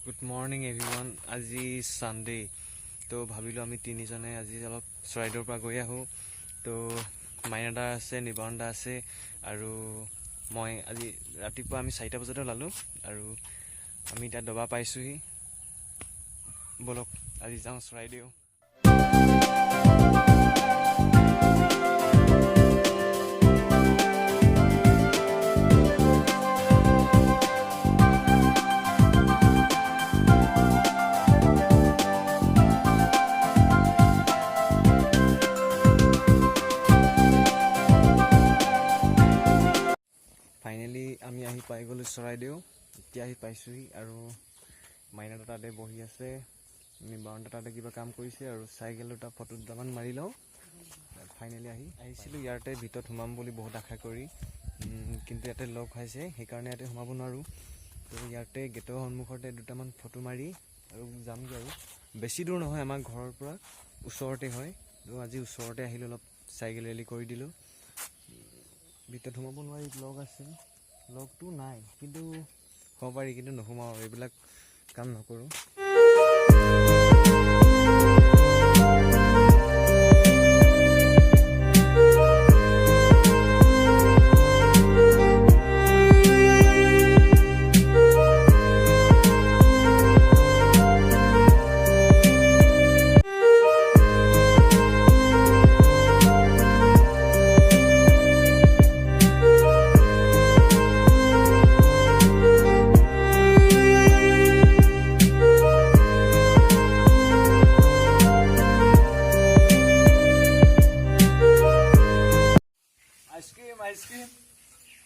Good morning everyone. আজি Sunday তো ভাবিলোঁ আমি তিনিজনে আজি অলপ চৰাইদেউৰ পৰা গৈ আহোঁ। তো মাইনাদা আছে, নিবাৰণদা আছে আৰু মই আজি ৰাতিপুৱা আমি 4টা বজাতে ওলালোঁ আৰু আমি এতিয়া দবা পাইছোঁহি। বলক আজি যাওঁ চৰাইদেউ। ফাইনেলি আমি আহি পাই গ'লোঁ চৰাইদেউ। এতিয়া আহি পাইছোঁহি আৰু মাইনাদা তাতে বহি আছে, নিবাৰণদা তাতে কিবা কাম কৰিছে আৰু চাইকেল দুটা ফটো দুটামান মাৰি লওঁ। ফাইনেলি আহিছিলোঁ ইয়াতে ভিতৰত সোমাম বুলি বহুত আশা কৰি, কিন্তু ইয়াতে লগ খাইছে সেইকাৰণে ইয়াতে সোমাব নোৱাৰোঁ। তো ইয়াতে গেটৰ সন্মুখতে দুটামান ফটো মাৰি আৰু যামগৈ। আৰু বেছি দূৰ নহয়, আমাৰ ঘৰৰ পৰা ওচৰতে হয়। তো আজি ওচৰতে আহিলোঁ, অলপ চাইকেল ৰেলি কৰি দিলোঁ। ভিতৰত সোমাব নোৱাৰি, লগ আছে, লগটো নাই কিন্তু হ'ব পাৰি, কিন্তু নোসোমাওঁ, এইবিলাক কাম নকৰোঁ। আইচক্ৰীম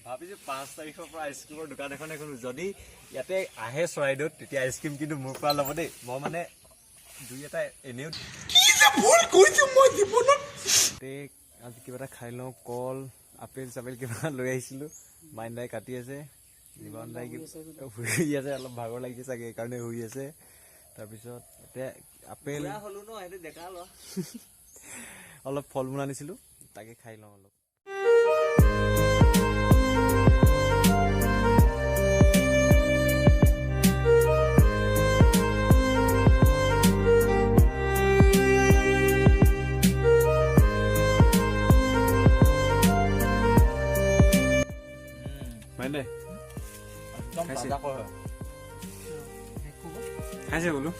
ভাবিছোঁ 5 তাৰিখৰ পৰা আইচক্ৰীমৰ দোকান এখন এখন যদি ইয়াতে আহে চৰাইদেউত, তেতিয়া আইচক্ৰীম কিন্তু মোৰ পৰা ল'ব দেই। মই মানে দুই এটা এনেও আজি কিবা এটা খাই লওঁ, কল আপেল চাপেল কিবা লৈ আহিছিলোঁ। মাইনাদাই কাটি আছে, নিবাৰণদাই শুই আছে, অলপ ভাগৰ লাগিছে চাগে সেইকাৰণে শুই আছে। তাৰপিছত এতিয়া আপেল অলপ ফল মূল আনিছিলোঁ, তাকে খাই লওঁ অলপ। খাইছে বোলো।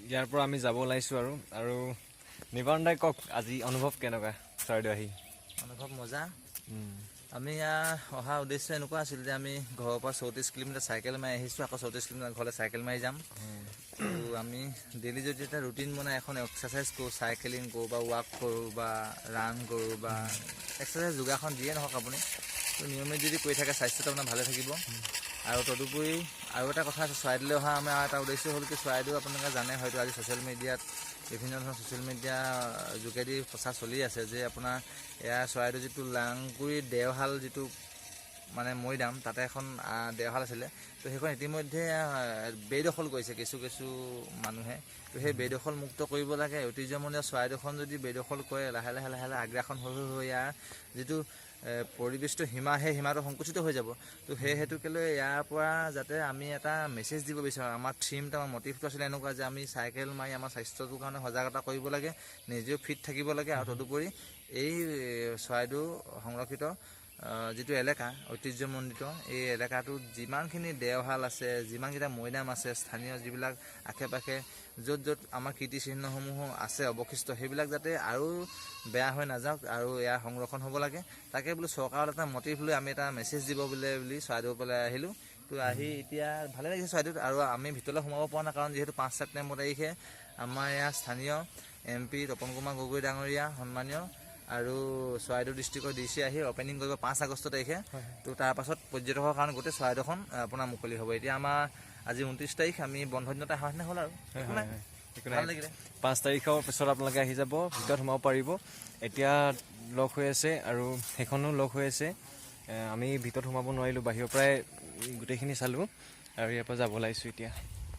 ইয়াৰ পৰা আমি যাব ওলাইছোঁ আৰু নিবাৰণদাই কওক আজি অনুভৱ কেনেকুৱা চৰাইদেউ আহি? অনুভৱ মজা। আমি ইয়াৰ অহা উদ্দেশ্য এনেকুৱা আছিল যে আমি ঘৰৰ পৰা 34 কিলোমিটাৰ চাইকেল মাৰি আহিছোঁ, আকৌ 34 কিলোমিটাৰ ঘৰলৈ চাইকেল মাৰি যাম। তো আমি ডেইলি যদি এটা ৰুটিন বনাই এখন এক্সাৰচাইজ কৰোঁ, চাইকেলিং কৰোঁ বা ৱাক কৰোঁ বা ৰান কৰোঁ বা এক্সাৰচাইজ যোগাসন যিয়ে নহওক আপুনি, তো নিয়মিত যদি কৰি থাকে স্বাস্থ্যটো আপোনাৰ ভালে থাকিব। আৰু তদুপৰি আৰু এটা কথা আছে, চৰাইদেউলৈ অহা আমাৰ এটা উদ্দেশ্য হ'ল কি, চৰাইদেউ আপোনালোকে জানে হয়তো আজি ছ'চিয়েল মিডিয়াত বিভিন্ন ধৰণৰ ছ'চিয়েল মিডিয়া যোগেদি প্ৰচাৰ চলি আছে যে আপোনাৰ এয়া চৰাইদেউ যিটো লাংগুৰি দেওশাল যিটো মানে মৈদাম, তাতে এখন দেওশাল আছিলে। তো সেইখন ইতিমধ্যে বেদখল কৰিছে কিছু মানুহে। তো সেই বেদখল মুক্ত কৰিব লাগে। ঐতিহ্যমণ্ডিত চৰাইদেউখন যদি বেদখল কৰে, লাহে লাহে আগ্ৰাসন হৈ ইয়াৰ যিটো পৰিবেশটো সীমা, সেই সীমাটো সংকুচিত হৈ যাব। তো সেই হেতুকে লৈ ইয়াৰ পৰা যাতে আমি এটা মেছেজ দিব বিচাৰোঁ। আমাৰ থিমটো, আমাৰ মটিভটো আছিলে এনেকুৱা যে আমি চাইকেল মাৰি আমাৰ স্বাস্থ্যটোৰ কাৰণে সজাগতা কৰিব লাগে, নিজেও ফিট থাকিব লাগে। আৰু তদুপৰি এই চৰাইদেউ সংৰক্ষিত যিটো এলেকা ঐতিহ্যমণ্ডিত, এই এলেকাটোত যিমানখিনি দেওশাল আছে, যিমানকেইটা মৈদাম আছে, স্থানীয় যিবিলাক আশে পাশে য'ত আমাৰ কীৰ্তিচিহ্নসমূহ আছে অৱশিষ্ট, সেইবিলাক যাতে আৰু বেয়া হৈ নাযাওক আৰু ইয়াৰ সংৰক্ষণ হ'ব লাগে। তাকে বোলো চৰকাৰৰ এটা মটিভ লৈ আমি এটা মেছেজ দিব বুলি চৰাইদেউৰ পৰা আহিলোঁ। তো আহি এতিয়া ভালে লাগিছে চৰাইদেউত। আৰু আমি ভিতৰলৈ সোমাব পৰা নাই, কাৰণ যিহেতু 5 ছেপ্টেম্বৰ তাৰিখে আমাৰ ইয়াৰ স্থানীয় MP তপন কুমাৰ গগৈ ডাঙৰীয়া সন্মানীয় আৰু চৰাইদেউ ডিষ্ট্ৰিক্টৰ DC আহি অপেনিং কৰিব 5 আগষ্ট তাৰিখে। তো তাৰপাছত পৰ্যটকৰ কাৰণে গোটেই চৰাইদেউখন আপোনাৰ মুকলি হ'ব। এতিয়া আমাৰ আজি 29 তাৰিখ, আমি বন্ধ দিনতে অহা হ'ল আৰু ভাল লাগিলে। 5 তাৰিখৰ পিছত আপোনালোকে আহি যাব, ভিতৰত সোমাব পাৰিব। এতিয়া লগ হৈ আছে আৰু সেইখনো লগ হৈ আছে। আমি ভিতৰত সোমাব নোৱাৰিলোঁ, বাহিৰৰ পৰাই গোটেইখিনি চালোঁ আৰু ইয়াৰ পৰা যাব ওলাইছোঁ এতিয়া।